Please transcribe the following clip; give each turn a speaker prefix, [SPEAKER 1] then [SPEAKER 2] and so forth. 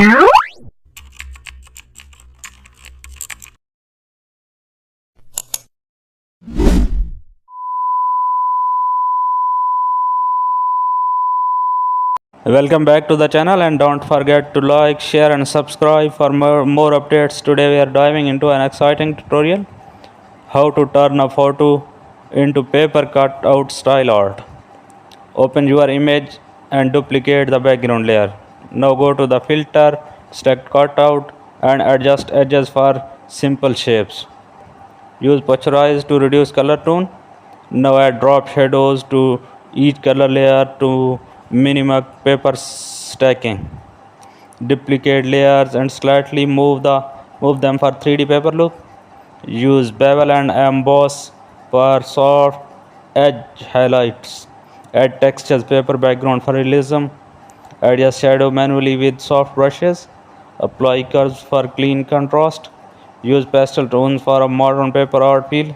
[SPEAKER 1] Welcome back to the channel, and don't forget to like, share and subscribe for more updates. Today we are diving into an exciting tutorial: how to turn a photo into paper cutout style art. Open your image and duplicate the background layer. Now go to the filter, select cutout and adjust edges for simple shapes. Use pasteurize to reduce color tone. Now add drop shadows to each color layer to minimize paper stacking. Duplicate layers and slightly move them for 3D paper look. Use bevel and emboss for soft edge highlights. Add textures paper background for realism. Adjust shadow manually with soft brushes. Apply curves for clean contrast. Use pastel tones for a modern paper art feel.